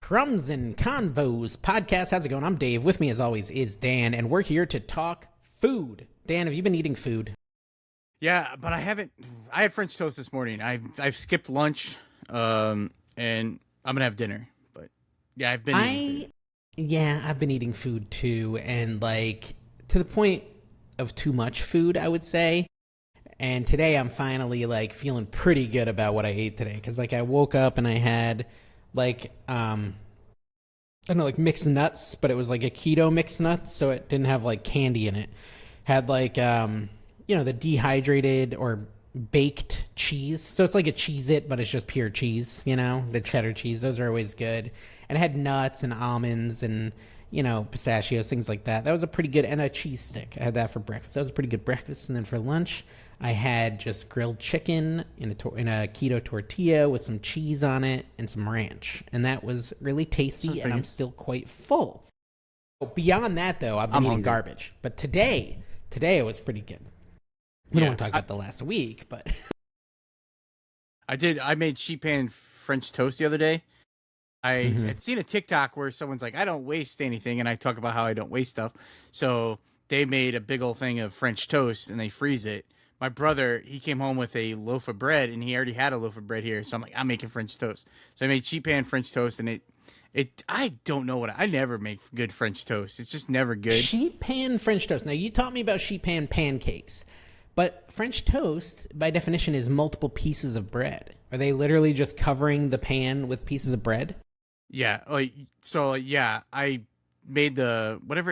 Crumbs and Convos podcast. How's it going? I'm Dave. With me, as always, is Dan, and we're here to talk food. Dan, have you been eating food? Yeah, but I haven't. I had French toast this morning. I've skipped lunch, and I'm gonna have dinner. But yeah, I've been eating food. Yeah, I've been eating food too, and to the point of too much food, I would say. And today, I'm finally feeling pretty good about what I ate today, because I woke up and I had I don't know, mixed nuts, but it was a keto mixed nuts, so it didn't have candy in it. Had the dehydrated or baked cheese. So it's like a Cheez-It, but it's just pure cheese, the cheddar cheese. Those are always good. And it had nuts and almonds and, pistachios, things like that. That was a pretty good, and a cheese stick. I had that for breakfast. That was a pretty good breakfast. And then for lunch, I had just grilled chicken in a keto tortilla with some cheese on it and some ranch. And that was really tasty, and I'm still quite full. Beyond that, though, I've been eating garbage. But today it was pretty good. We don't want to talk about the last week, but... I made sheet pan French toast the other day. I had seen a TikTok where someone's like, I don't waste anything, and I talk about how I don't waste stuff. So they made a big old thing of French toast, and they freeze it. My brother, he came home with a loaf of bread, and he already had a loaf of bread here. So I'm like, I'm making French toast. So I made sheet pan French toast, and I don't know I never make good French toast. It's just never good. Sheet pan French toast. Now, you taught me about sheet pan pancakes, but French toast, by definition, is multiple pieces of bread. Are they literally just covering the pan with pieces of bread? Yeah. I made what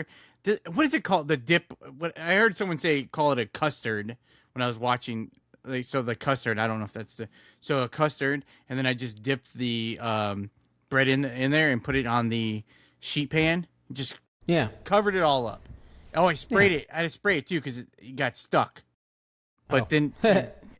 is it called? The dip. What I heard someone say, call it a custard when I was watching. So the custard, I don't know if that's a custard. And then I just dipped the, bread in there and put it on the sheet pan. Just covered it all up. Oh, I sprayed it. I had to spray it too because it got stuck. But then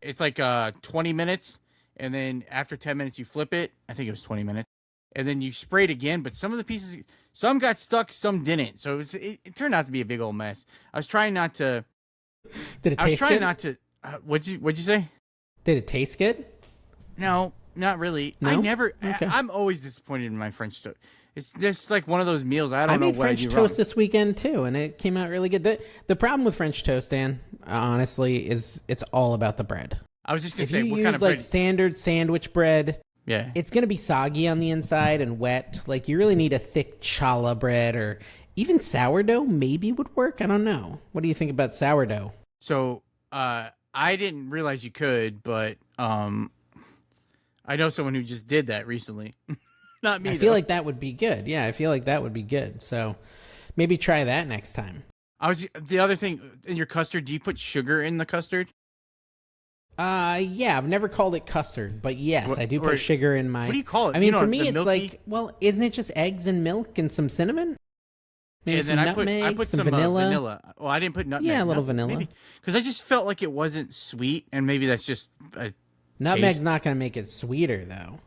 it's 20 minutes, and then after 10 minutes you flip it. I think it was 20 minutes, and then you spray it again. But some of the pieces, some got stuck, some didn't. So it turned out to be a big old mess. I was trying not to. Did it taste good? I was trying not to. What'd you say? Did it taste good? No. Not really. No? I never. Okay. I'm always disappointed in my French toast. It's just one of those meals. I made French toast this weekend too, and it came out really good. The problem with French toast, Dan, honestly, is it's all about the bread. I was just gonna say, what kind of bread? Standard sandwich bread, it's gonna be soggy on the inside and wet. You really need a thick challah bread, or even sourdough. Maybe would work. I don't know. What do you think about sourdough? So, I didn't realize you could, but I know someone who just did that recently. Not me. I feel like that would be good. Yeah, I feel like that would be good. So maybe try that next time. The other thing in your custard, do you put sugar in the custard? Yeah, I've never called it custard, but yes, I do put sugar in my... What do you call it? I mean, for me, it's isn't it just eggs and milk and some cinnamon? Maybe and some then nutmeg, I put some vanilla. Well, I didn't put nutmeg. Yeah, a little vanilla. Because I just felt like it wasn't sweet, and maybe that's just a Nutmeg's taste. not going to make it sweeter, though.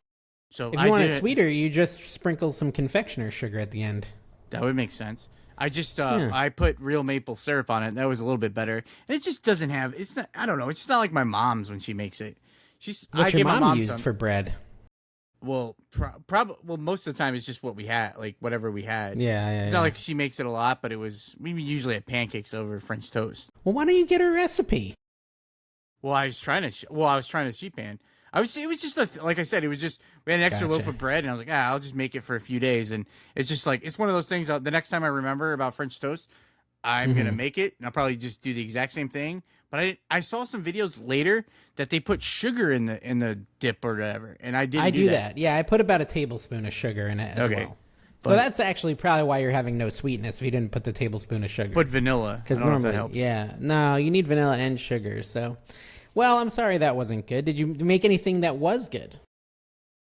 So if you want it sweeter, you just sprinkle some confectioner's sugar at the end. That would make sense. I just I put real maple syrup on it. That was a little bit better, and it just doesn't have. It's not. I don't know. It's just not like my mom's when she makes it. What's your mom use for bread? Well, probably. Well, most of the time it's just what we had, whatever we had. Yeah. It's not like she makes it a lot, but we usually have pancakes over French toast. Well, why don't you get her recipe? Well, I was trying to sheet pan. It was just like I said, it was just we had an extra loaf of bread, and I was like, I'll just make it for a few days, and it's just it's one of those things. The next time I remember about French toast, I'm gonna make it, and I'll probably just do the exact same thing. But I saw some videos later that they put sugar in the dip or whatever, and I didn't. I do that. Yeah, I put about a tablespoon of sugar in it as well. So that's actually probably why you're having no sweetness if you didn't put the tablespoon of sugar. Put vanilla, because normally that helps. Yeah, no, you need vanilla and sugar. So. Well, I'm sorry that wasn't good. Did you make anything that was good?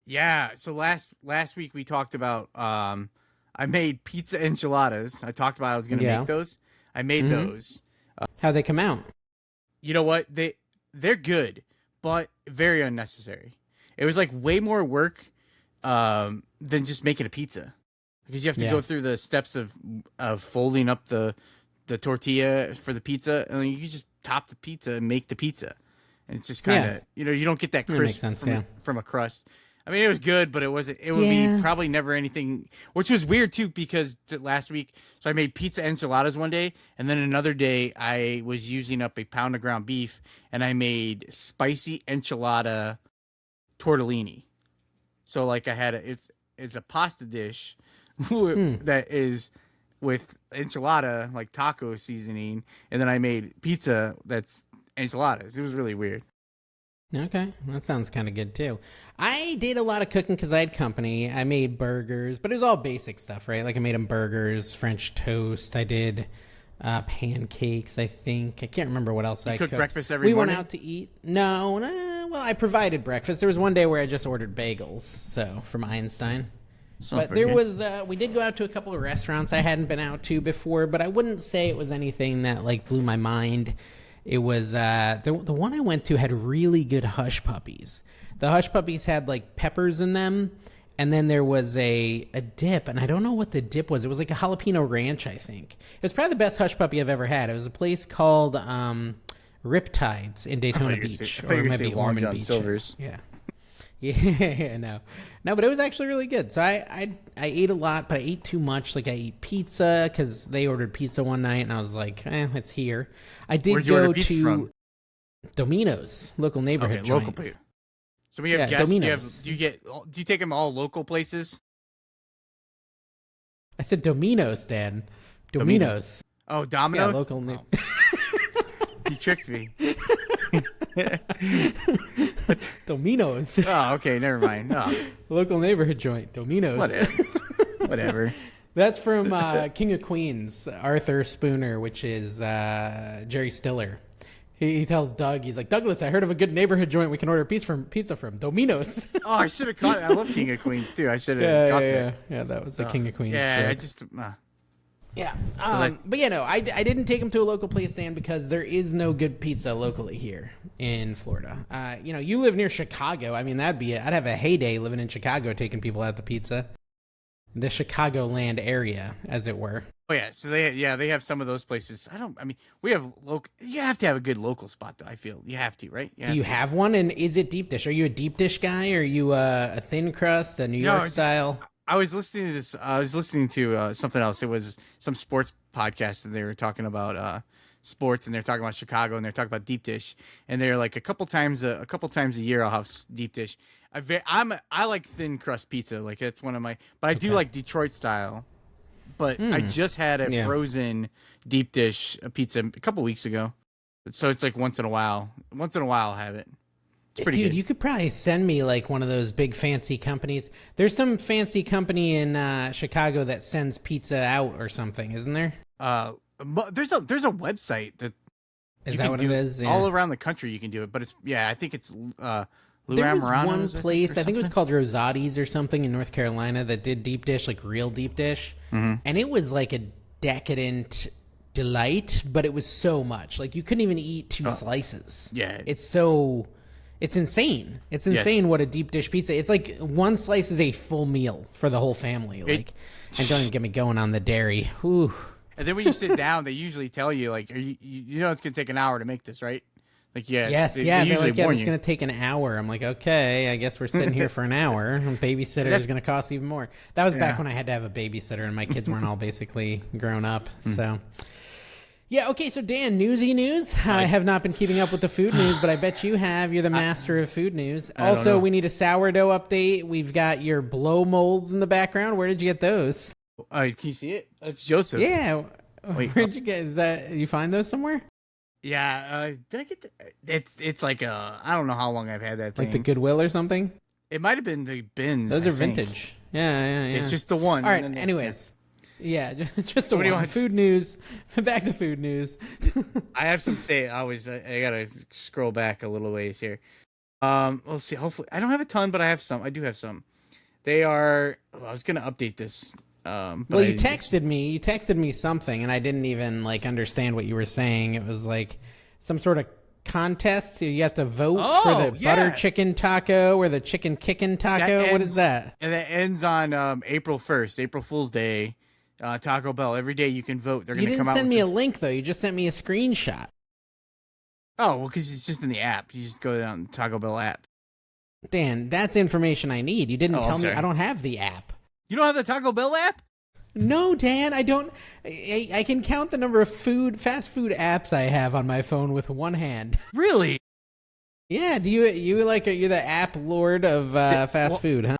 Yeah. So last week we talked about I made pizza enchiladas. I talked about I was going to make those. I made those. How'd they come out? You know what? They're good, but very unnecessary. It was way more work than just making a pizza, because you have to go through the steps of folding up the tortilla for the pizza, and then you just top the pizza and make the pizza. And it's just kind of, you don't get that crisp from a crust. I mean, it was good, but it wasn't. It would be Yeah. probably never anything, which was weird too because last week, so I made pizza enchiladas one day, and then another day I was using up a pound of ground beef, and I made spicy enchilada tortellini. So like I had it's a pasta dish Hmm. that is with enchilada like taco seasoning, and then I made pizza that's enchiladas. It was really weird. Okay, that sounds kind of good too. I did a lot of cooking because I had company. I made burgers, but it was all basic stuff, right? Like I made them burgers, French toast. I did pancakes. I think I can't remember what else I Cook cooked. breakfast every We morning. went out to eat. No, well, I provided breakfast. There was one day where I just ordered bagels, so from Einstein. Sounds But pretty there good. was, we did go out to a couple of restaurants I hadn't been out to before, but I wouldn't say it was anything that like blew my mind. It was the one I went to had really good hush puppies. The hush puppies had like peppers in them, and then there was a dip, and I don't know what the dip was. It was like a jalapeno ranch, I think. It was probably the best hush puppy I've ever had. It was a place called Riptides in Daytona Beach, I thought you were gonna say Long Ormond John Beach. Silver's. Yeah. Yeah, no, but it was actually really good. So I ate a lot, but I ate too much. Like I ate pizza because they ordered pizza one night, and I was like, it's here. I did Where'd you order go pizza to from? Domino's, local neighborhood Okay, joint. local pizza. So we have Yeah, guests. Domino's. Do you take them all local places? I said Domino's, Dan. Domino's. Oh, Yeah, Domino's. local. You tricked me. Domino's. Oh, okay, never mind. Oh, Local neighborhood joint. Domino's. whatever. Whatever. That's from King of Queens, Arthur Spooner, which is Jerry Stiller. He tells Doug, he's like, Douglas, I heard of a good neighborhood joint we can order pizza from. Domino's. Oh, I should have caught it. I love King of Queens too. I should have caught that. Yeah, that was the King of Queens Yeah, joke. I just. Yeah. that- But I didn't take him to a local place, Dan, because there is no good pizza locally here in Florida. You live near Chicago. I mean, I'd have a heyday living in Chicago taking people out to pizza. The Chicagoland area, as it were. Oh yeah, so they have some of those places. I mean, we have local. You have to have a good local spot, though. I feel you have to, right? Do you have one? And is it deep dish? Are you a deep dish guy? Or are you a thin crust, a New York style? I was listening to this. I was listening to something else. It was some sports podcast, and they were talking about sports, and they're talking about Chicago, and they're talking about deep dish, and they're like a couple times a year I'll have deep dish. I like thin crust pizza, like that's one of my. But I do like Detroit style. But I just had a frozen deep dish pizza a couple weeks ago, so it's like once in a while. Once in a while, I'll have it. It's pretty Dude, good. you could probably send me like one of those big fancy companies. There's some fancy company in Chicago that sends pizza out or something, isn't there? But there's a website that Is you that can what do it is? Yeah. all around the country. You can do it, but I think it's There was Morano's, one place, I think it was something. called Rosati's or something in North Carolina that did deep dish, like real deep dish. And it was like a decadent delight, but it was so much. Like you couldn't even eat two slices. Yeah. It's insane. It's insane what a deep dish pizza. It's like one slice is a full meal for the whole family. Like, and don't even get me going on the dairy. Whew. And then when you sit down, they usually tell you like, you know, it's gonna take an hour to make this, right? Like, Yes, they they're usually like, yeah, warn it's you. going to take an hour. I'm like, okay, I guess we're sitting here for an hour. And babysitter is going to cost even more. That was back when I had to have a babysitter and my kids weren't all basically grown up. So, yeah, okay, so Dan, newsy news. I have not been keeping up with the food news, but I bet you have. You're the master of food news. don't Also, know. we need a sourdough update. We've got your blow molds in the background. Where did you get those? Can you see it? It's Joseph. Yeah. Wait, Where'd you get? Is that you find those somewhere? Yeah. Did I get it's like I don't know how long I've had that thing. Like the Goodwill or something? It might have been the bins. Those I are think. vintage. Yeah. It's just the one. All right. and then- Anyways, yeah, just the What do you one. want? Food news. Back to food news. I have some say. I gotta scroll back a little ways here. We'll see. Hopefully, I don't have a ton, but I have some. I do have some. They are. I was gonna update this. But Well, you I didn't. texted me. You texted me something, and I didn't even like understand what you were saying. It was like some sort of contest. You have to vote for Oh, the yeah. butter chicken taco or the chicken kicking taco. What is that? And that ends on April 1st, April Fool's Day. Taco Bell. Every day you can vote. They're You gonna didn't come out. send with me a link though. You just sent me a screenshot. Oh, well, because it's just in the app. You just go down the Taco Bell app. Dan, that's information I need. You didn't Oh, I'm tell me. sorry. I don't have the app. You don't have the Taco Bell app? No, Dan, I don't. I can count the number of fast food apps I have on my phone with one hand. Really? Yeah, do you like you're the app lord of fast food, huh?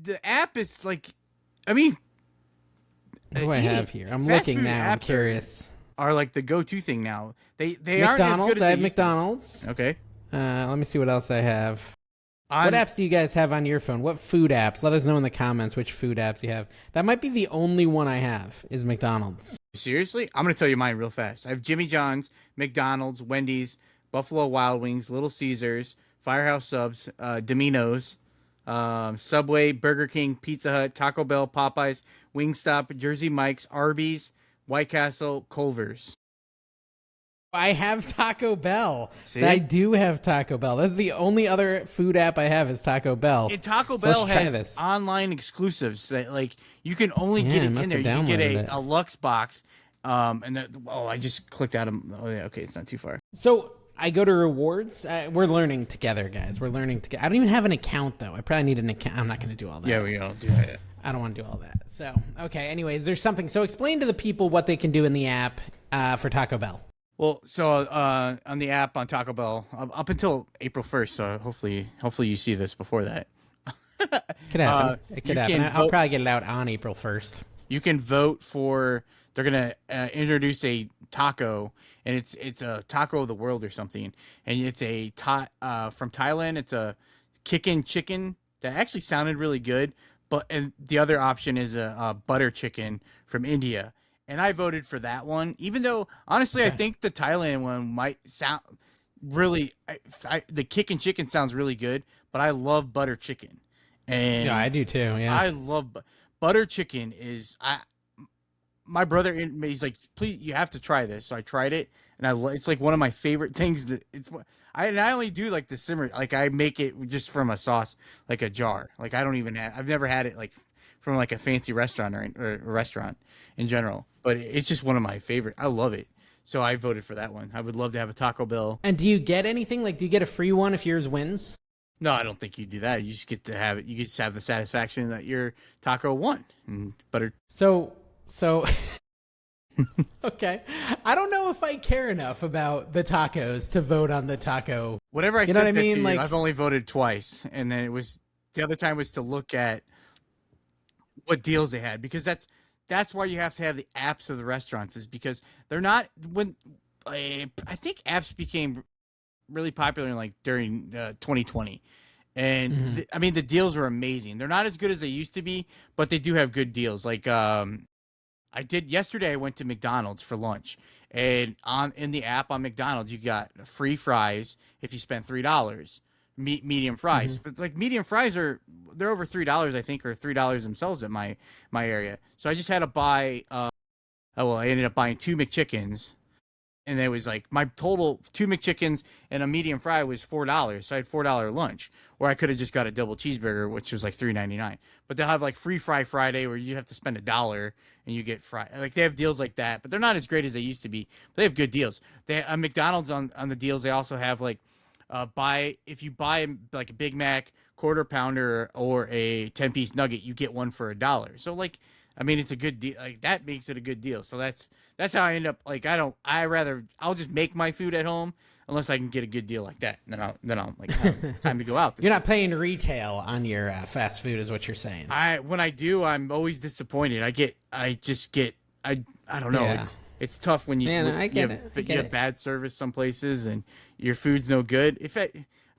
The app is like, I mean, What do I have here? I'm fast looking food now. I'm apps curious. are like the go-to thing now. They aren't as McDonald's. good as I they have used to be. McDonald's. Okay. Let me see what else I have. On What apps do you guys have on your phone? What food apps? Let us know in the comments which food apps you have. That might be the only one I have is McDonald's. seriously, I'm gonna tell you mine real fast. I have Jimmy John's, McDonald's, Wendy's, Buffalo Wild Wings, Little Caesars, Firehouse Subs, Domino's, Subway, Burger King, Pizza Hut, Taco Bell, Popeyes, Wingstop, Jersey Mike's, Arby's, White Castle, Culver's. I have Taco Bell. See? I do have Taco Bell. That's the only other food app I have is Taco Bell. And Taco So Bell let's try has this. online exclusives that like you can only Yeah, get I it must in there. have You can get downloaded it. a Lux box. I just clicked out of. Oh yeah, okay, it's not too far. So I go to rewards. We're learning together, guys. We're learning together. I don't even have an account though. I probably need an account. I'm not going to do all that. Yeah, we all do that. I don't want to do all that. So okay. Anyways, there's something. So explain to the people what they can do in the app for Taco Bell. Well, so on the app on Taco Bell up until April 1st. So hopefully you see this before that. Could happen. It you could happen. can I'll vote- probably get it out on April 1st. You can vote for. They're gonna introduce a taco, and it's a taco of the world or something, and it's from Thailand. It's a kickin' chicken that actually sounded really good, and the other option is a butter chicken from India, and I voted for that one, even though honestly I think the Thailand one might sound really. The kickin' chicken sounds really good, but I love butter chicken, and Yeah, I do too. Yeah. I love butter chicken. My brother, he's like, please, you have to try this. So I tried it, and it's like one of my favorite things. I only do like the simmer, like I make it just from a sauce, like a jar. Like I've never had it like from like a fancy restaurant or a restaurant in general. But it's just one of my favorite. I love it. So I voted for that one. I would love to have a Taco Bell. And do you get anything? Like, do you get a free one if yours wins? No, I don't think you do that. You just get to have it. You just have the satisfaction that your taco won and butter. So okay. I don't know if I care enough about the tacos to vote on the taco. Whatever I You know said what I that mean? to you, Like- I've only voted twice, and then the other time was to look at what deals they had, because that's why you have to have the apps of the restaurants, is because they're not I think apps became really popular in like during 2020. And I mean, the deals were amazing. They're not as good as they used to be, but they do have good deals. Like I did yesterday. I went to McDonald's for lunch, and in the app on McDonald's, you got free fries if you spend $3. Medium fries, but like medium fries they're over $3, I think, or $3 themselves at my area. So I just had to buy. I ended up buying 2 McChickens. And it was like my total 2 McChickens and a medium fry was $4. So I had $4 lunch. Or I could have just got a double cheeseburger, which was like $3.99. But they'll have like free Fry Friday where you have to spend $1 and you get fry. Like they have deals like that, but they're not as great as they used to be. But they have good deals. They McDonald's on the deals. They also have like if you buy like a Big Mac, quarter pounder, or a 10-piece nugget, you get one for $1. So like, I mean, it's a good deal. Like that makes it a good deal. So that's how I end up. Like I'll just make my food at home unless I can get a good deal like that. And then I'll like, oh, it's time to go out. You're not paying retail on your fast food, is what you're saying. When I do, I'm always disappointed. I don't know. Yeah. It's tough when you have bad service some places and your food's no good. If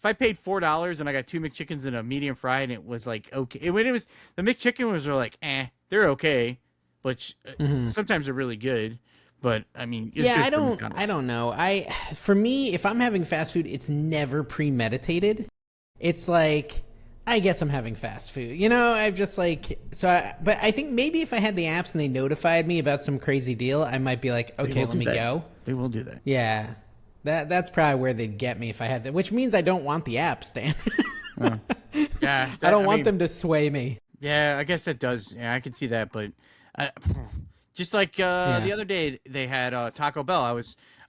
I paid $4 and I got 2 McChickens and a medium fry and it was like okay, when it was the McChicken was like they're okay, but sometimes they're really good. But I mean, it's good I for don't McDonald's. I don't know. For me, if I'm having fast food, it's never premeditated. It's like, I guess I'm having fast food. You know, I've just like, but I think maybe if I had the apps and they notified me about some crazy deal, I might be like, okay, let me go. They will do that. Yeah. That's probably where they'd get me if I had that, which means I don't want the apps, Dan. Yeah. I don't want them to sway me. Yeah, I guess that does. Yeah, I can see that, but just like the other day they had Taco Bell.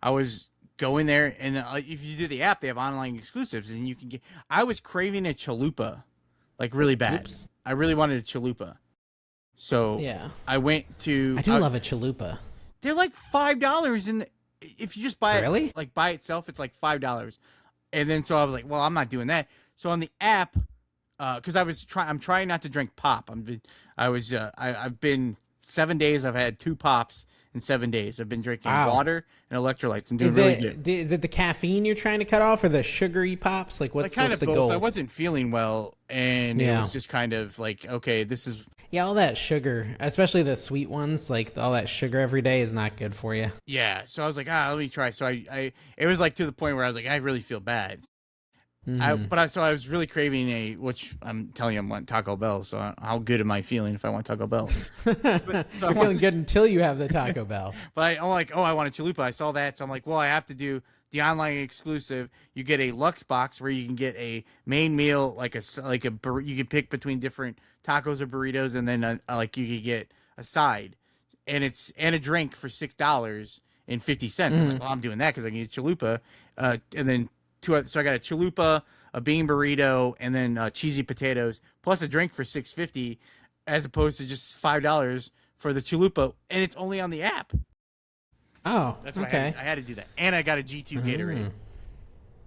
I was go in there, and if you do the app, they have online exclusives, and you can get. I was craving a chalupa, like really bad. Oops. I really wanted a chalupa, so Yeah. I went to. I do love a chalupa. They're like $5 in the. If you just buy Really? it like by itself, it's like $5. And then so I was like, well, I'm not doing that. So on the app, because I'm trying not to drink pop. I've been 7 days. I've had 2 pops in 7 days. I've been drinking water and electrolytes. I'm doing really good. Is it the caffeine you're trying to cut off, or the sugary pops? Like what's Kind what's of the both. goal? I wasn't feeling well, and it was just kind of like, okay, this is. Yeah, all that sugar, especially the sweet ones, like all that sugar every day is not good for you. Yeah. So I was like, let me try. So it was like to the point where I was like, I really feel bad. So I was really craving which I'm telling you, I want Taco Bell. So how good am I feeling if I want Taco Bell? You're feeling good until you have the Taco Bell. But I'm like, I want a chalupa. I saw that, so I'm like, well, I have to do the online exclusive. You get a Lux box where you can get a main meal, you can pick between different tacos or burritos, and then like you could get a side, and a drink for $6.50. I'm like, well, I'm doing that because I can get chalupa, and then. So I got a chalupa, a bean burrito, and then cheesy potatoes, plus a drink for $6.50, as opposed to just $5 for the chalupa, and it's only on the app. Oh, that's why okay. I had to do that, and I got a G2 Gatorade.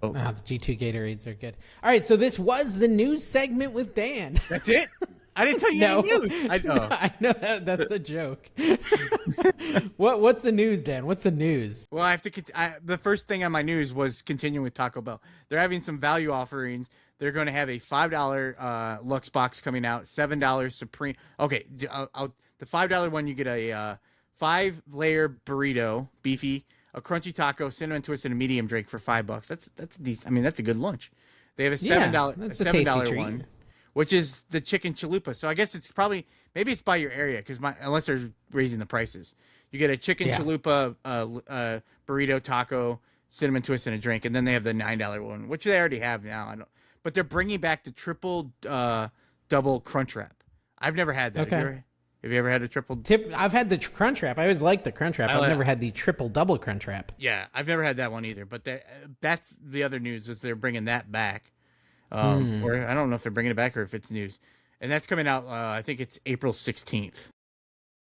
The G2 Gatorades are good. All right, so this was the news segment with Dan. That's it. I didn't tell you any news. I know that's a joke. What's the news, Dan? What's the news? Well, I have to. The first thing on my news was continuing with Taco Bell. They're having some value offerings. They're going to have a $5 Lux box coming out, $7 Supreme. Okay, the $5 one you get a 5-layer burrito, beefy, a crunchy taco, cinnamon twist, and a medium drink for $5. That's decent. I mean, that's a good lunch. They have a $7 one, which is the chicken chalupa. So I guess it's maybe it's by your area, because unless they're raising the prices. You get a chicken chalupa, burrito, taco, cinnamon twist, and a drink, and then they have the $9 one, which they already have now. But they're bringing back the triple double crunch wrap. I've never had that. Okay. Have you ever had a triple? I've had the crunch wrap. I always liked the crunch wrap. I've never had the triple double crunch wrap. Yeah, I've never had that one either. But that's the other news, is they're bringing that back. Or I don't know if they're bringing it back or if it's news, and that's coming out. I think it's April 16th.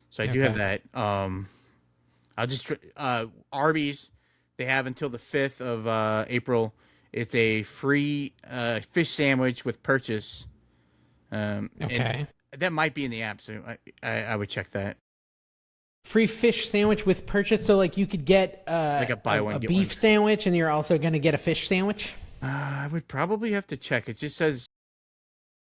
So I do have that. I'll just Arby's. They have until the 5th of April. It's a free fish sandwich with purchase. And that might be in the app, so I would check that. Free fish sandwich with purchase. So like you could get like a buy one, a get beef one sandwich, and you're also going to get a fish sandwich. I would probably have to check. It just says.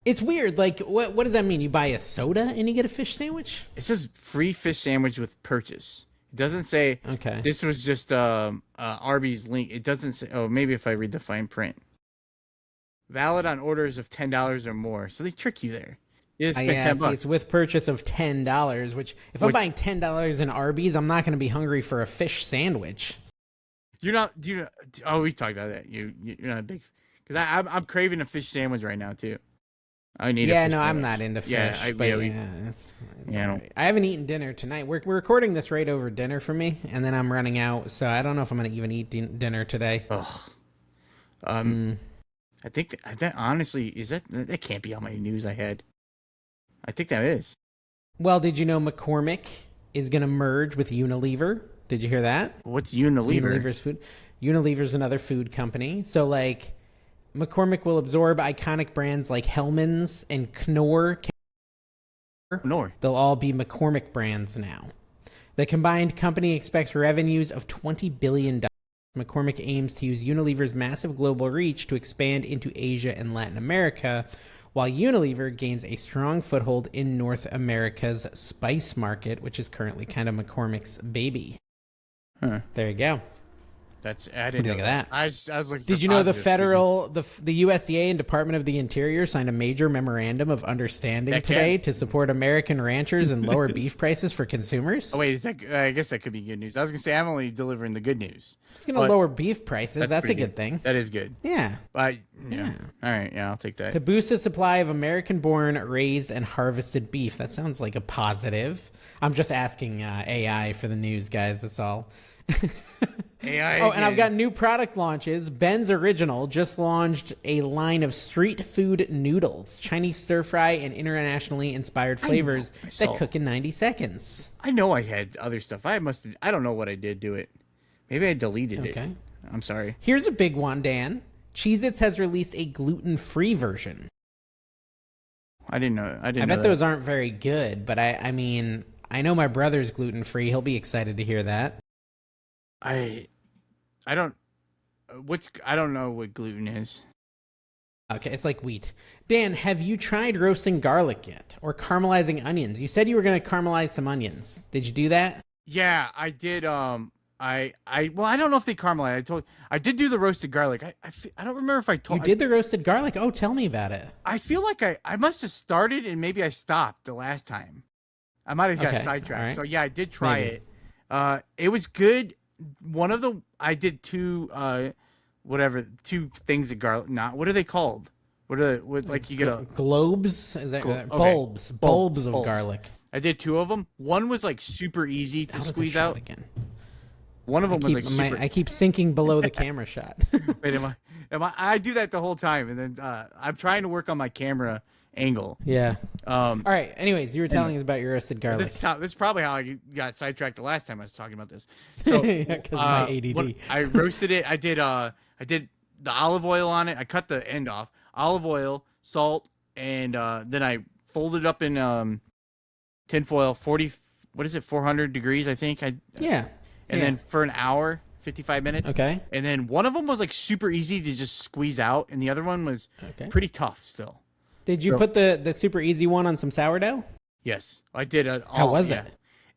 It's weird. Like, what does that mean? You buy a soda and you get a fish sandwich? It says free fish sandwich with purchase. It doesn't say. Okay. This was just Arby's link. It doesn't say. Oh, maybe if I read the fine print. Valid on orders of $10 or more. So they trick you there. You spend $10. It's with purchase of $10. Which, if I'm buying $10 in Arby's, I'm not going to be hungry for a fish sandwich. You're not. Do you? Oh, we talked about that. You're not a big. Because I'm craving a fish sandwich right now too. I need. Yeah, no, sandwich. I'm not into fish. It's right. I haven't eaten dinner tonight. We're recording this right over dinner for me, and then I'm running out, so I don't know if I'm going to even eat dinner today. Ugh. I think that honestly that can't be on my news I had. I think that is. Well, did you know McCormick is going to merge with Unilever? Did you hear that? What's Unilever? Unilever's food. Unilever's another food company. So, like, McCormick will absorb iconic brands like Hellmann's and Knorr. They'll all be McCormick brands now. The combined company expects revenues of $20 billion. McCormick aims to use Unilever's massive global reach to expand into Asia and Latin America, while Unilever gains a strong foothold in North America's spice market, which is currently kind of McCormick's baby. Huh. There you go. That's added. What do you think of that? I was looking. Did you know the USDA and Department of the Interior signed a major memorandum of understanding today to support American ranchers and lower beef prices for consumers? Oh wait, is that? I guess that could be good news. I was gonna say I'm only delivering the good news. It's gonna lower beef prices. That's a good thing. That is good. Yeah. But yeah. All right. Yeah, I'll take that. To boost the supply of American-born, raised, and harvested beef. That sounds like a positive. I'm just asking AI for the news, guys. That's all. AI Oh, and I've got again. new product launches. Ben's Original just launched a line of street food noodles, Chinese stir fry, and internationally inspired flavors I that saw. cook in 90 seconds. I know I had other stuff. I must. I don't know what I did to it. Maybe I deleted it. Okay. I'm sorry. Here's a big one, Dan. Cheez-Its has released a gluten-free version. I didn't know. I didn't. I know bet that. those aren't very good, but I mean, I know my brother's gluten-free. He'll be excited to hear that. I don't. I don't know what gluten is. Okay, it's like wheat. Dan, have you tried roasting garlic yet? Or caramelizing onions? You said you were going to caramelize some onions. Did you do that? Yeah, I did. Well, I don't know if they caramelize. I did do the roasted garlic. I don't remember if I told. You did the roasted garlic? Oh, tell me about it. I feel like I must have started and maybe I stopped the last time. I might have got Okay, sidetracked. all right. So yeah, I did try Maybe. it. It was good. I did two two things of garlic. Not what are they called? Like you get a Globes? Is that okay. bulbs? Bulbs of Bulbs. garlic. I did two of them. One was like super easy to Out of the squeeze shot out. again. One of them was like super. I keep sinking below the camera shot. Wait, I do that the whole time, and then I'm trying to work on my camera angle. Yeah. All Um, right. Anyways, you were telling us about your roasted garlic. this is probably how I got sidetracked the last time I was talking about this. So Because of my ADD. I roasted it. I did the olive oil on it. I cut the end off. Olive oil, salt, and then I folded it up in tinfoil. 400 degrees, I think. Yeah. And then for an hour, 55 minutes. Okay. And then one of them was like super easy to just squeeze out, and the other one was Okay. pretty tough still. Did you put the super easy one on some sourdough? Yes, I did. How was it?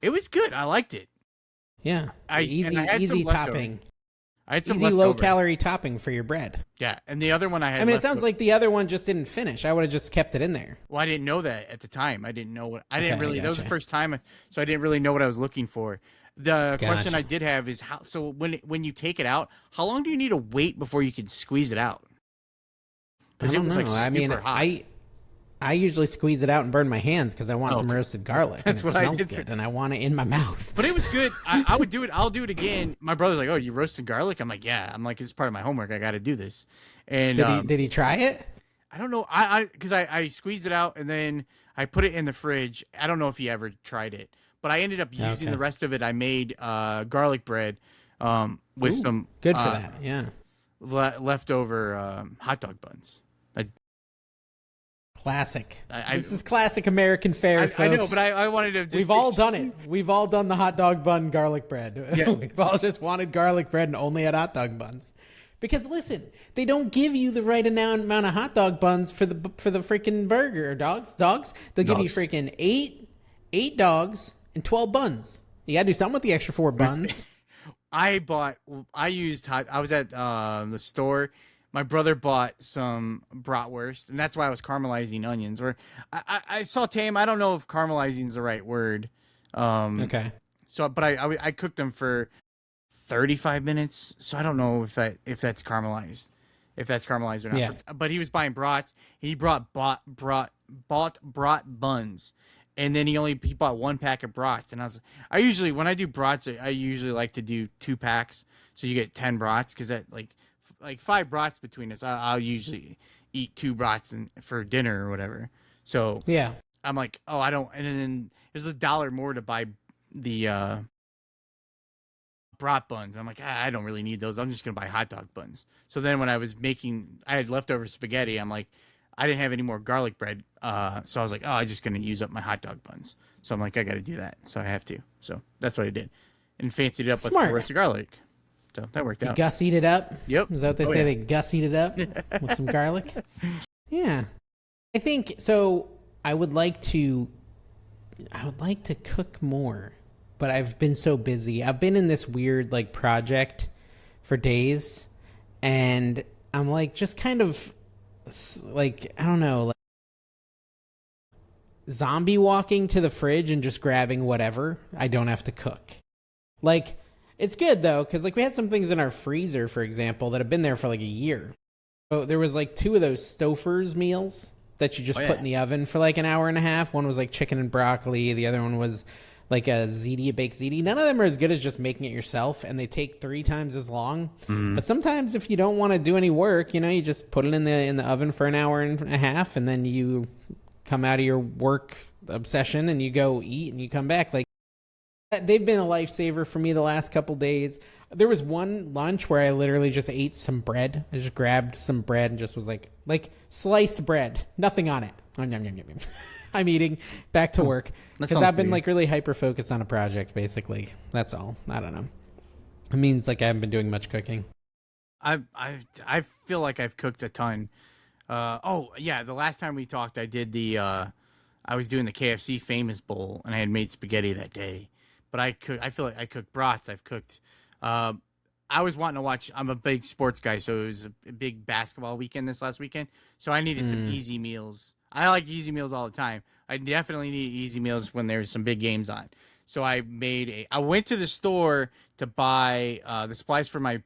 It was good. I liked it. Yeah. And I had some Easy leftover. topping. I had some Easy leftover. low calorie topping for your bread. Yeah, and the other one I had. I mean, it sounds leftover. like the other one just didn't finish. I would have just kept it in there. Well, I didn't know that at the time. I didn't know what. I didn't Okay, I really. That was the gotcha. first time, so I didn't really know what I was looking for. The question Gotcha. I did have is how. So when you take it out, how long do you need to wait before you can squeeze it out? I Because it don't was know. like super I mean, hot. I usually squeeze it out and burn my hands because I want some Okay. roasted garlic. That's and it what I smells did, good, too. and I want it in my mouth. But it was good. I would do it. I'll do it again. My brother's like, "Oh, you roasted garlic?" I'm like, "Yeah." I'm like, "It's part of my homework. I got to do this." And Did he try it? I don't know. Because I squeezed it out and then I put it in the fridge. I don't know if he ever tried it, but I ended up using Okay. the rest of it. I made garlic bread with Ooh, some good for that. Yeah. leftover hot dog buns. Classic. I- This is classic American fare, folks. I know, but I wanted to. Just We've all done it. We've all done the hot dog bun garlic bread. Yeah. We've all just wanted garlic bread and only had hot dog buns. Because listen, they don't give you the right amount of hot dog buns for the freaking burger. Dogs. They'll give you Dogs. freaking eight dogs and 12 buns. You gotta do something with the extra 4 buns. I was at the store. My brother bought some bratwurst, and that's why I was caramelizing onions. Or I saute them. I don't know if caramelizing is the right word. Okay. So, but I cooked them for 35 minutes. So I don't know if that's caramelized, or not. Yeah. But he was buying brats. He bought brat buns, and then he bought 1 pack of brats. And I usually when I do brats, I usually like to do 2 packs, so you get 10 brats because that like 5 brats between us. I'll usually eat 2 brats for dinner or whatever. So Yeah. I'm like, oh, I don't. And then there's $1 more to buy the brat buns. I'm like, I don't really need those. I'm just gonna buy hot dog buns. So then when I had leftover spaghetti. I'm like, I didn't have any more garlic bread. So I was like, oh, I'm just gonna use up my hot dog buns. So I'm like, I got to do that. So I have to. So that's what I did, and fancied it up Smart. with roasted garlic. So that worked out. Gussied it up. Yep. Is that what they Oh, say? yeah. They gussied it up with some garlic. Yeah. I think so. I would like to cook more, but I've been so busy. I've been in this weird like project for days, and I'm like just kind of like I don't know, like zombie walking to the fridge and just grabbing whatever. I don't have to cook. Like it's good though, because like we had some things in our freezer, for example, that have been there for like a year. So there was like 2 of those Stouffer's meals that you just Oh, put yeah. in the oven for like an hour and a half. One was like chicken and broccoli. The other one was like a ziti, a baked ziti. None of them are as good as just making it yourself, and they take 3 times as long. Mm. But sometimes if you don't want to do any work, you just put it in the oven for an hour and a half, and then you come out of your work obsession and you go eat and you come back. Like, they've been a lifesaver for me the last couple days. There was one lunch where I literally just ate some bread. I just grabbed some bread and just was like sliced bread, nothing on it. I'm eating, back to work, because I've been like really hyper focused on a project. Basically, that's all. I don't know. It means like I haven't been doing much cooking. I feel like I've cooked a ton. Oh yeah, the last time we talked, I did I was doing the KFC Famous Bowl, and I had made spaghetti that day. But I feel like I cooked brats. I've cooked. I was wanting to watch. I'm a big sports guy, so it was a big basketball weekend this last weekend. So I needed some easy meals. I like easy meals all the time. I definitely need easy meals when there's some big games on. So I went to the store to buy the supplies for my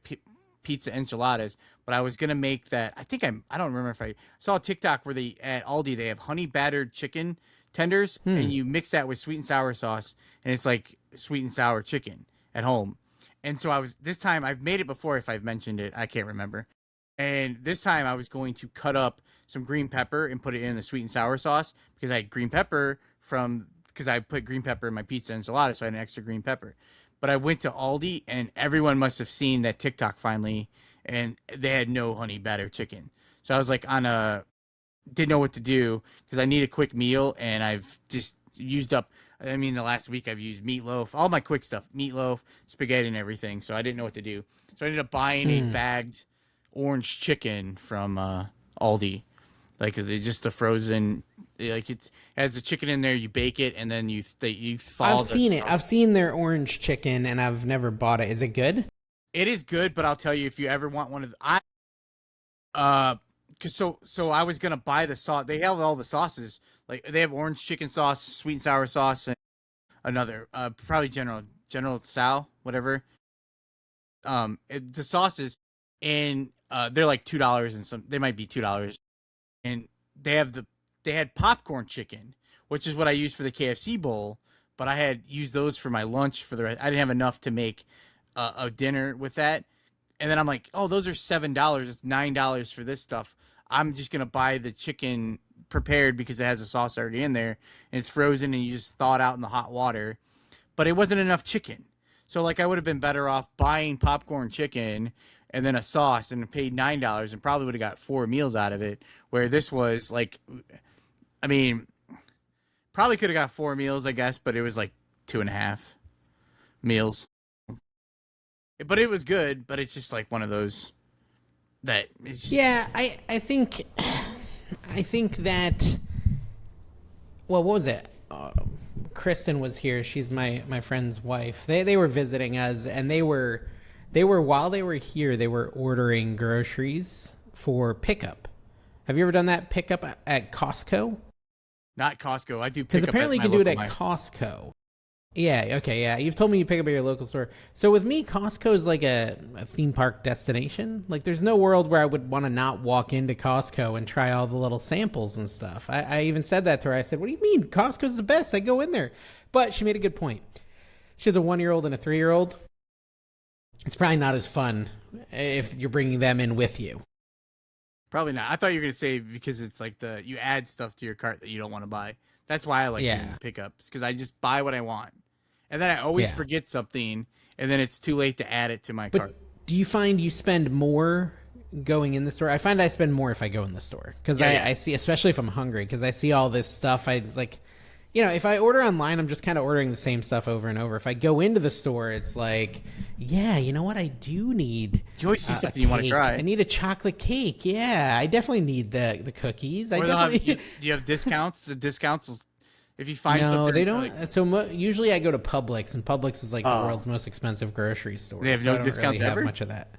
pizza enchiladas, but I was gonna make that. I don't remember if I saw a TikTok where at Aldi they have honey battered chicken tenders, and you mix that with sweet and sour sauce, and it's like sweet and sour chicken at home. And so this time I've made it before. If I've mentioned it, I can't remember. And this time I was going to cut up some green pepper and put it in the sweet and sour sauce, because I had green pepper because I put green pepper in my pizza enchilada, so I had an extra green pepper. But I went to Aldi, and everyone must have seen that TikTok finally, and they had no honey batter chicken. So I was like didn't know what to do, because I need a quick meal, and I've just used up. I mean, the last week I've used meatloaf, all my quick stuff, meatloaf, spaghetti, and everything. So I didn't know what to do. So I ended up buying a bagged orange chicken from Aldi, like just the frozen. Like it has the chicken in there. You bake it, and then you thaw. I've seen it. I've seen their orange chicken, and I've never bought it. Is it good? It is good, but I'll tell you, if you ever want one of so I was gonna buy the sauce. They have all the sauces. Like they have orange chicken sauce, sweet and sour sauce, and another probably General Tso, whatever. The sauces, and they're like $2 and some. They might be $2, and they had popcorn chicken, which is what I used for the KFC bowl. But I had used those for my lunch for the rest. I didn't have enough to make a dinner with that. And then I'm like, oh, those are $7. It's $9 for this stuff. I'm just gonna buy the chicken prepared because it has a sauce already in there, and it's frozen, and you just thaw it out in the hot water. But it wasn't enough chicken, so like I would have been better off buying popcorn chicken and then a sauce, and paid $9, and probably would have got 4 meals out of it. Where this was like, I mean, probably could have got 4 meals, I guess, but it was like 2.5 meals. But it was good. But it's just like one of those that is just... Yeah, I think that. Well, what was it? Kristen was here. She's my friend's wife. They were visiting us, and they were while they were here, they were ordering groceries for pickup. Have you ever done that pickup at Costco? Not Costco. I do pickup. Because apparently you can do it at Costco. Yeah, okay, yeah. You've told me you pick up at your local store. So with me, Costco is like a theme park destination. Like there's no world where I would want to not walk into Costco and try all the little samples and stuff. I even said that to her. I said, what do you mean? Costco's the best. I go in there. But she made a good point. She has a 1-year-old and a 3-year-old. It's probably not as fun if you're bringing them in with you. Probably not. I thought you were going to say because it's like you add stuff to your cart that you don't want to buy. That's why I like doing pickups, because I just buy what I want. And then I always forget something, and then it's too late to add it to my cart. Do you find you spend more going in the store? I find I spend more if I go in the store, because I see, especially if I'm hungry, because I see all this stuff. I like, if I order online, I'm just kind of ordering the same stuff over and over. If I go into the store, it's like, you know what? I do need. You always see something you want to try. I need a chocolate cake. Yeah, I definitely need the cookies. Or do you have discounts? The discounts will, if you find something. No, they don't. Like, usually I go to Publix, and Publix is like the world's most expensive grocery store. They have no discounts really ever? Have much of that.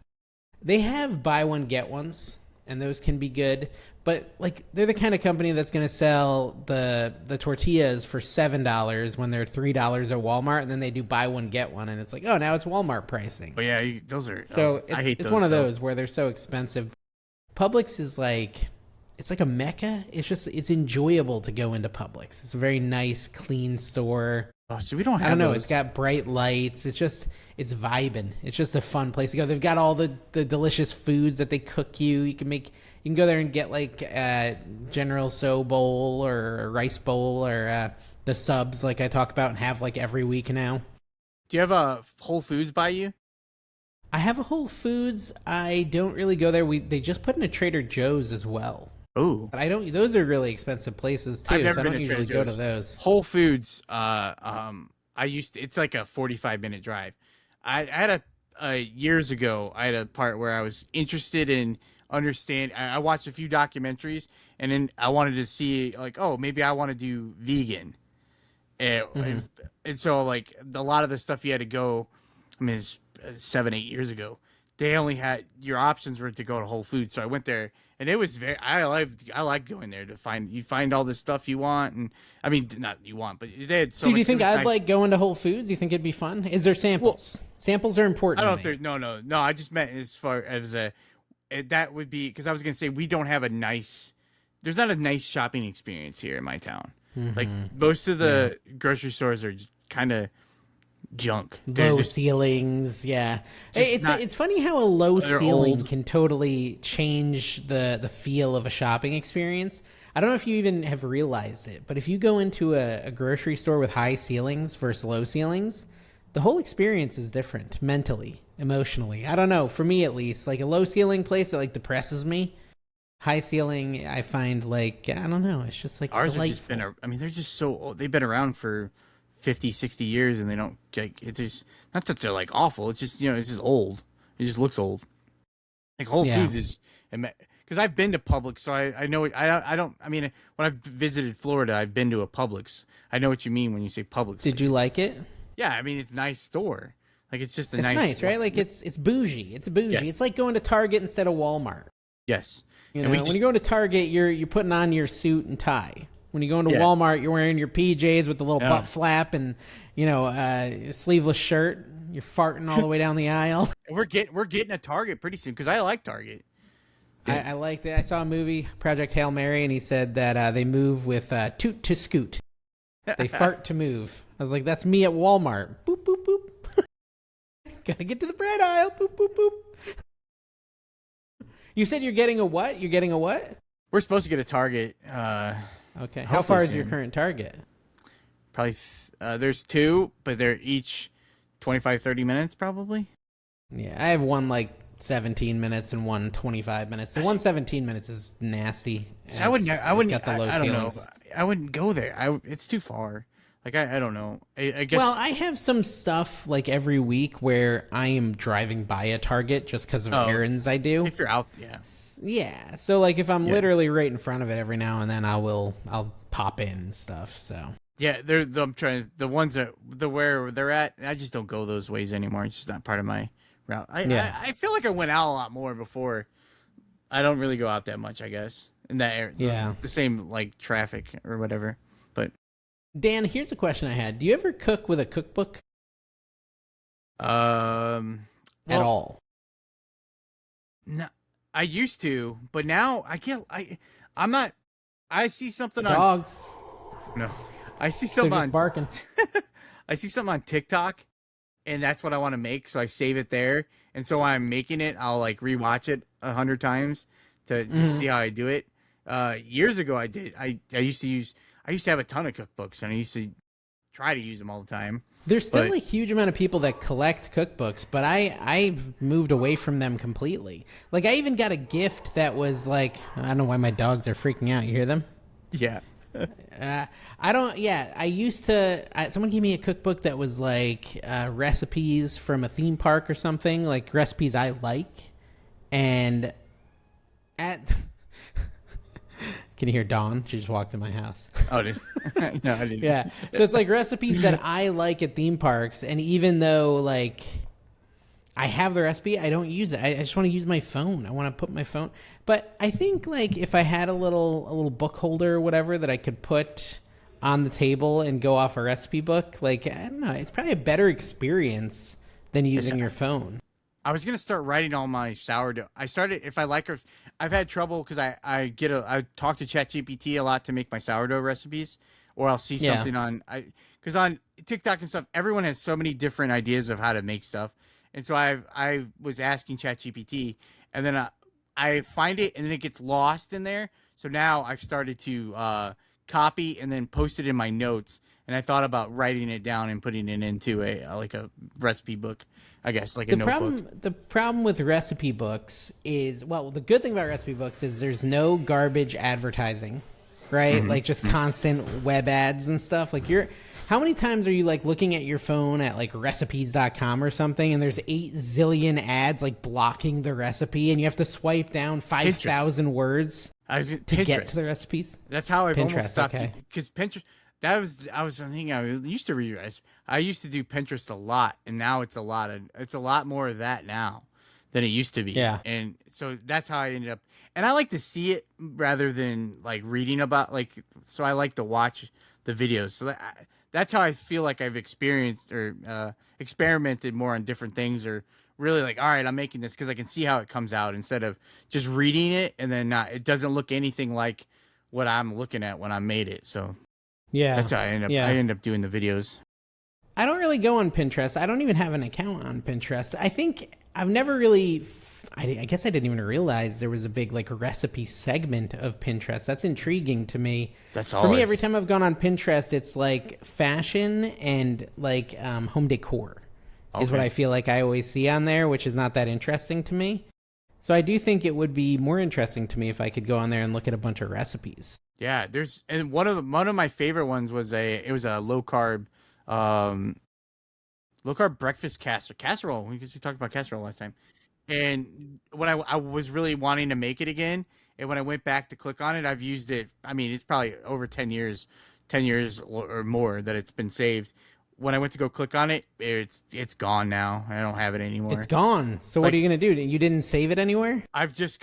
They have buy one get ones, and those can be good. But like they're the kind of company that's going to sell the tortillas for $7 when they're $3 at Walmart, and then they do buy one get one, and it's like, oh, now it's Walmart pricing. But yeah, those are so. I hate it's those one of those where they're so expensive. Publix is like. It's like a mecca. It's enjoyable to go into Publix. It's a very nice, clean store. Oh, so we don't I don't have know. It's those. got bright lights. It's vibing. It's just a fun place to go. They've got all the delicious foods that they cook you. You can go there and get like a General So bowl or a rice bowl or the subs like I talk about and have like every week now. Do you have a Whole Foods by you? I have a Whole Foods. I don't really go there. They just put in a Trader Joe's as well. Oh, But I don't. Those are really expensive places too. I've never So I been don't to Trader usually go to Joe's. those. Whole Foods. I used to, it's like a 45-minute drive. I had years ago. I had a part where I was interested in understand. I watched a few documentaries, and then I wanted to see like, oh, maybe I want to do vegan. And so like a lot of the stuff you had to go. I mean, it's 7, 8 years ago. They only had your options were to go to Whole Foods. So I went there, and it was very. I like going there to find all the stuff you want, and I mean not you want, but they had so So do much. you think It was I'd nice. like going to Whole Foods? Do you think it'd be fun? Is there samples? Samples are important. I don't know to if me. there. No. I just meant as far as that would be because I was gonna say we don't have a nice. There's not a nice shopping experience here in my town. Like most of the grocery stores are just kind of junk. They're Low just ceilings, yeah. just It's not- it's funny how a low They're ceiling old. can totally change the feel of a shopping experience. I don't know if you even have realized it, but if you go into a grocery store with high ceilings versus low ceilings, the whole experience is different mentally, emotionally. I don't know, for me at least, like a low ceiling place that like depresses me. High ceiling, I find like I don't know, it's just like ours have delightful. just been. I mean, they're just so old. They've been around for 50, 60 years, and they don't like. It's just not that they're like awful. It's just it's just old. It just looks old. Like Whole Yeah. Foods is because I've been to Publix, so I know it. I don't. I mean, when I've visited Florida, I've been to a Publix. I know what you mean when you say Publix. Did you like it? Yeah, I mean it's a nice store. Like it's just a It's nice, right? Like it's bougie. It's bougie. Yes. It's like going to Target instead of Walmart. yes. You And know, we when just- you go to Target, you're putting on your suit and tie. When you go into Yeah. Walmart, you're wearing your PJs with the little Yeah. butt flap and sleeveless shirt. You're farting all the way down the aisle. We're getting a Target pretty soon because I like Target. I liked it. I saw a movie, Project Hail Mary, and he said that they move with toot to scoot. They fart to move. I was like, that's me at Walmart. Boop boop boop. Gotta get to the bread aisle. Boop boop boop. You said you're getting a what? You're getting a what? We're supposed to get a Target. Okay. How Hopefully far is your soon. current Target? Probably there's two, but they're each 25, 30 minutes probably. Yeah, I have one like 17 minutes and one 25 minutes. The one 17 minutes is nasty. So I wouldn't. It's got the low I don't know. ceilings. I wouldn't go there. It's too far. Like I don't know. I guess. Well, I have some stuff like every week where I am driving by a Target just because of Oh. errands I do. if you're out, yeah. Yeah, so like if I'm Yeah. literally right in front of it every now and then, I'll pop in and stuff. So Yeah, I'm trying the ones that where they're at. I just don't go those ways anymore. It's just not part of my route. I feel like I went out a lot more before. I don't really go out that much, I guess. In that area, Yeah. the same like traffic or whatever. But Dan, here's a question I had: do you ever cook with a cookbook at at all? No, I used to, but now I'm not. I see something on Dogs, no. I see they're something just on barking. I see something on TikTok, and that's what I want to make. So I save it there, and so while I'm making it, I'll like rewatch it 100 times to just see how I do it. Years ago, I did. I used to have a ton of cookbooks, and I used to try to use them all the time. There's still But- a huge amount of people that collect cookbooks, but I've moved away from them completely. Like I even got a gift that was like I don't know why my dogs are freaking out. You hear them? Yeah. I don't. Yeah, I used to. Someone gave me a cookbook that was like recipes from a theme park or something, like recipes I like. And at can you hear Dawn? She just walked in my house. Oh, dude. No, I didn't. Yeah, so it's like recipes that I like at theme parks, and even though like I have the recipe, I don't use it. I just want to use my phone. I want to put my phone. But I think like if I had a little book holder or whatever that I could put on the table and go off a recipe book, like I don't know, it's probably a better experience than using your phone. I was gonna start writing all my sourdough. I started if I like her. I've had trouble because I talk to ChatGPT a lot to make my sourdough recipes, or I'll see Yeah. something on because on TikTok and stuff, everyone has so many different ideas of how to make stuff, and so I was asking ChatGPT, and then I find it, and then it gets lost in there. So now I've started to copy and then post it in my notes, and I thought about writing it down and putting it into a like a recipe book, I guess, like a notebook. The problem with recipe books is, well, the good thing about recipe books is there's no garbage advertising, right? Like just constant web ads and stuff. Like how many times are you like looking at your phone at like recipes.com or something, and there's 8 zillion ads like blocking the recipe, and you have to swipe down 5,000 words to get to the recipes? That's how I've Pinterest, almost stopped. okay. Because Pinterest, I was thinking I used to read. I used to do Pinterest a lot, and now it's a lot more of that now than it used to be. Yeah. And so that's how I ended up. And I like to see it rather than like reading about so I like to watch the videos. So that's how I feel like I've experienced or experimented more on different things, or really like, all right, I'm making this because I can see how it comes out instead of just reading it and then it doesn't look anything like what I'm looking at when I made it. So Yeah. that's how I end up doing the videos. I don't really go on Pinterest. I don't even have an account on Pinterest. I think I've never really. I guess I didn't even realize there was a big like recipe segment of Pinterest. That's intriguing to me. That's all. For me, every time I've gone on Pinterest, it's like fashion and like home decor is what I feel like I always see on there, which is not that interesting to me. So I do think it would be more interesting to me if I could go on there and look at a bunch of recipes. Yeah, and one of my favorite ones was a low carb breakfast casserole, because we talked about casserole last time. And when I was really wanting to make it again, and when I went back to click on it, I've used it. I mean, it's probably over 10 years or more that it's been saved. When I went to go click on it, it's gone now. I don't have it anymore. It's gone. So what are you going to do? You didn't save it anywhere? I've just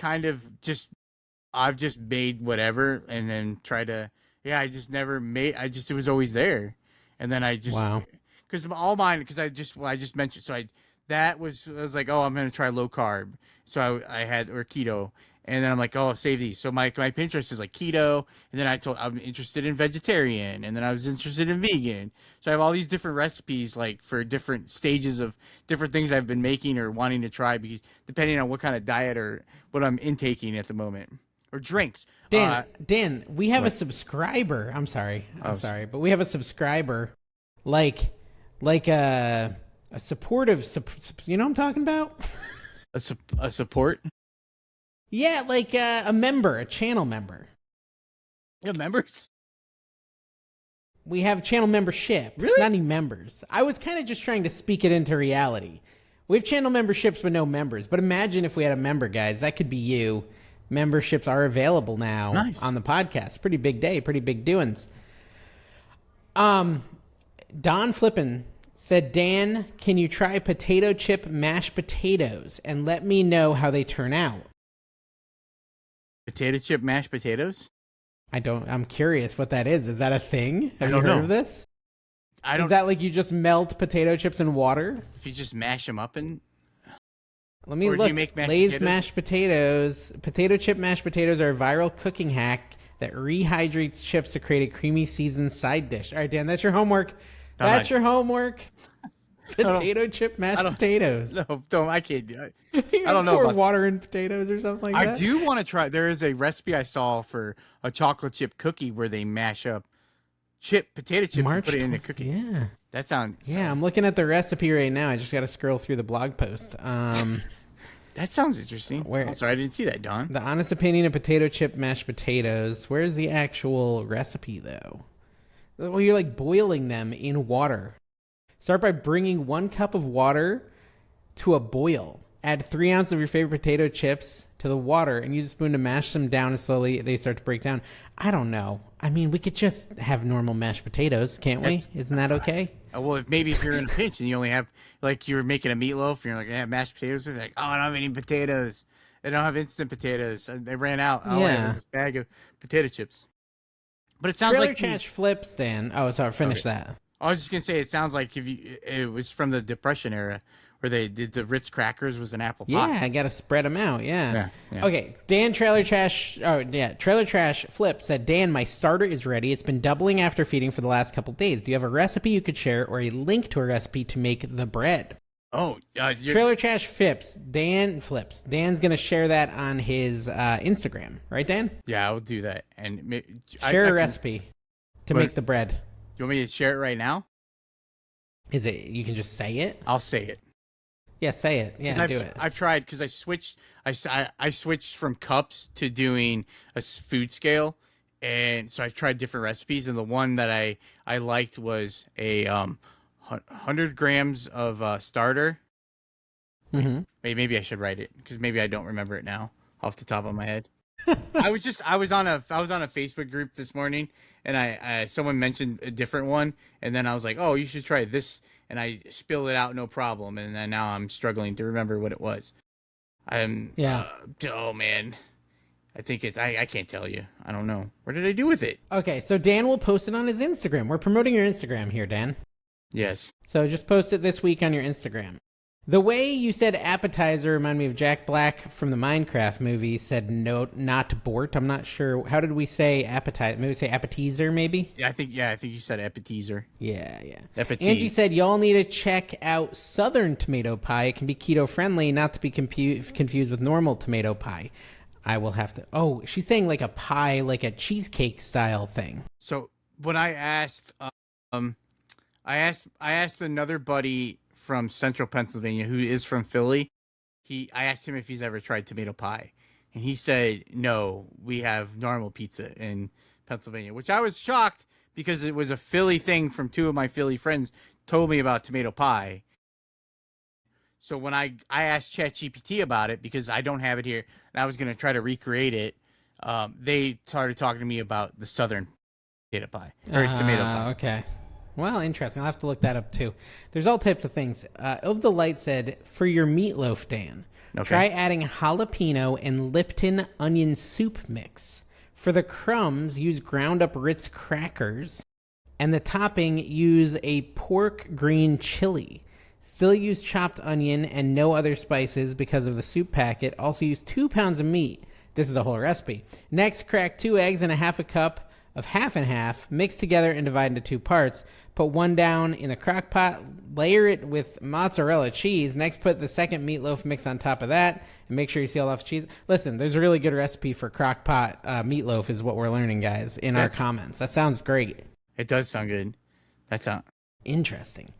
I've just made whatever and then try to, I just never made, it was always there. And then I just, wow. Cause all mine, cause I just mentioned, so I was like, oh, I'm going to try low carb. So I had, or keto. And then I'm like, oh, I'll save these. So my Pinterest is like keto. And then I'm interested in vegetarian. And then I was interested in vegan. So I have all these different recipes, like for different stages of different things I've been making or wanting to try, because depending on what kind of diet or what I'm intaking at the moment. Or drinks. Dan, we have a subscriber. I'm sorry, but we have a subscriber, like a supportive. You know what I'm talking about? A support. Yeah, like a member, a channel member. You have members? We have channel membership. Really? Not any members. I was kind of just trying to speak it into reality. We have channel memberships but no members. But imagine if we had a member, guys. That could be you. Memberships are available now on the podcast. Pretty big day, pretty big doings. Don Flippin said, Dan, can you try potato chip mashed potatoes and let me know how they turn out? Potato chip mashed potatoes? I'm curious what that is. Is that a thing? Have you heard of this? Is that like you just melt potato chips in water? If you just mash them up and... Let me look. Lay's mashed potatoes. Potato chip mashed potatoes are a viral cooking hack that rehydrates chips to create a creamy seasoned side dish. All right, Dan, that's your homework. That's your homework. Potato chip mashed potatoes. No, don't. I can't do it. I don't know. Pour water in potatoes or something like that. I do want to try. There is a recipe I saw for a chocolate chip cookie where they mash up potato chips and put it in the cookie. Yeah. That sounds... Yeah, I'm looking at the recipe right now. I just got to scroll through the blog post. That sounds interesting. I'm sorry, I didn't see that, Don. The honest opinion of potato chip mashed potatoes. Where's the actual recipe, though? Well, you're like boiling them in water. Start by bringing 1 cup of water to a boil. Add 3 ounces of your favorite potato chips to the water and use a spoon to mash them down and slowly they start to break down. I don't know. I mean, we could just have normal mashed potatoes, can't we? Isn't that okay? Well, maybe if you're in a pinch and you only have, like, you're making a meatloaf and you're like, I have mashed potatoes. They're like, oh, I don't have any potatoes. They don't have instant potatoes. They ran out. Oh, I have this bag of potato chips. But it sounds Trailer like Trash Flips, Dan. Oh, sorry. Finish that. I was just gonna say, it sounds like it was from the Depression era where they did the Ritz crackers was an apple Yeah, pie. I gotta spread them out. Yeah. Yeah. Okay. Dan Trailer Trash. Oh yeah, Trailer Trash Flip said, Dan, my starter is ready. It's been doubling after feeding for the last couple days. Do you have a recipe you could share or a link to a recipe to make the bread? Oh, Trailer Trash Flips. Dan's gonna share that on his Instagram, right, Dan? Yeah, I'll do that. And Share a recipe to make the bread. You want me to share it right now? Is it? You can just say it. I'll say it. Yeah, say it. Yeah, do it. I've tried because I switched. I switched from cups to doing a food scale, and so I tried different recipes. And the one that I liked was a 100 grams of starter. Mm-hmm. Maybe I should write it because maybe I don't remember it now off the top of my head. I was on a Facebook group this morning, and I someone mentioned a different one, and then I was like, oh, you should try this, and I spilled it out no problem, and then now I'm struggling to remember what it was. Oh man, I think I can't tell you. I don't know. What did I do with it? Okay, so Dan will post it on his Instagram. We're promoting your Instagram here, Dan. Yes. So just post it this week on your Instagram. The way you said appetizer reminded me of Jack Black from the Minecraft movie. Said no, not Bort. I'm not sure. How did we say appetizer? Maybe say appetizer, maybe? Yeah, I think you said appetizer. Yeah. Appetizer. Angie said, y'all need to check out Southern tomato pie. It can be keto-friendly, not to be confused with normal tomato pie. I will have to... Oh, she's saying like a pie, like a cheesecake style thing. So when I asked another buddy from Central Pennsylvania who is from Philly, I asked him if he's ever tried tomato pie, and he said no, we have normal pizza in Pennsylvania, which I was shocked because it was a Philly thing from two of my Philly friends told me about tomato pie. So when I asked ChatGPT about it because I don't have it here and I was going to try to recreate it, they started talking to me about the Southern potato pie or tomato pie. Okay. Well, interesting. I'll have to look that up, too. There's all types of things. Of the Light said, for your meatloaf, Dan, try adding jalapeno and Lipton onion soup mix. For the crumbs, use ground-up Ritz crackers. And the topping, use a pork green chili. Still use chopped onion and no other spices because of the soup packet. Also use 2 pounds of meat. This is a whole recipe. Next, crack 2 eggs and a half a cup of half and half, mix together and divide into 2 parts. Put one down in the crock pot, layer it with mozzarella cheese. Next, put the second meatloaf mix on top of that, and make sure you seal off the cheese. Listen, there's a really good recipe for crock pot meatloaf is what we're learning, guys, in our comments. That sounds great. It does sound good. That sounds interesting.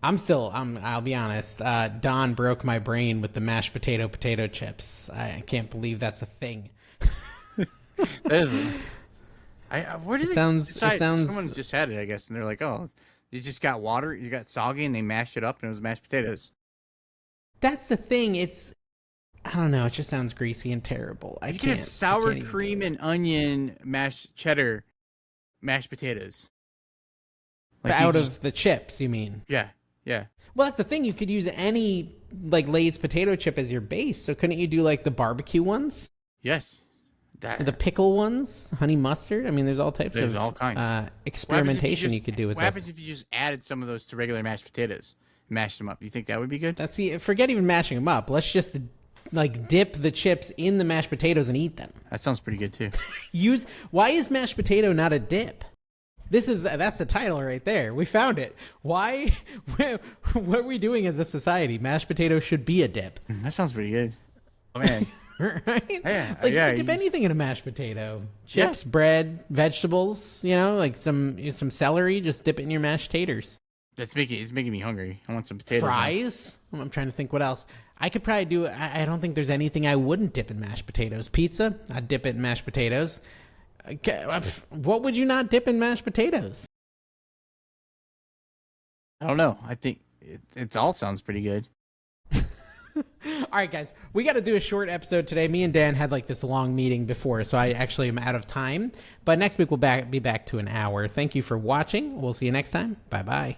I'll be honest, Don broke my brain with the mashed potato chips. I can't believe that's a thing. That is... where did it sounds someone just had it, I guess, and they're like, oh, you just got water, you got soggy, and they mashed it up, and it was mashed potatoes. That's the thing. I don't know. It just sounds greasy and terrible. You can have sour cream and onion mashed cheddar mashed potatoes. Like out of the chips, you mean? Yeah. Well, that's the thing. You could use any like Lay's potato chip as your base. So couldn't you do like the barbecue ones? Yes. The pickle ones, honey mustard. I mean, there's all types of all kinds. Experimentation you could do with this. What happens if you just added some of those to regular mashed potatoes, mashed them up? You think that would be good? Forget even mashing them up. Let's just like dip the chips in the mashed potatoes and eat them. That sounds pretty good too. Why is mashed potato not a dip? That's the title right there. We found it. Why? What are we doing as a society? Mashed potato should be a dip. That sounds pretty good. Oh man. Right? Yeah. Dip anything in a mashed potato. Chips, bread, vegetables, like some celery, just dip it in your mashed taters. It's making me hungry. I want some potatoes. Fries? I'm trying to think what else. I could probably do I don't think there's anything I wouldn't dip in mashed potatoes. Pizza, I'd dip it in mashed potatoes. What would you not dip in mashed potatoes? I don't know. I think it all sounds pretty good. All right, guys, we got to do a short episode today. Me and Dan had like this long meeting before, so I actually am out of time. But next week we'll be back to an hour. Thank you for watching. We'll see you next time. Bye-bye.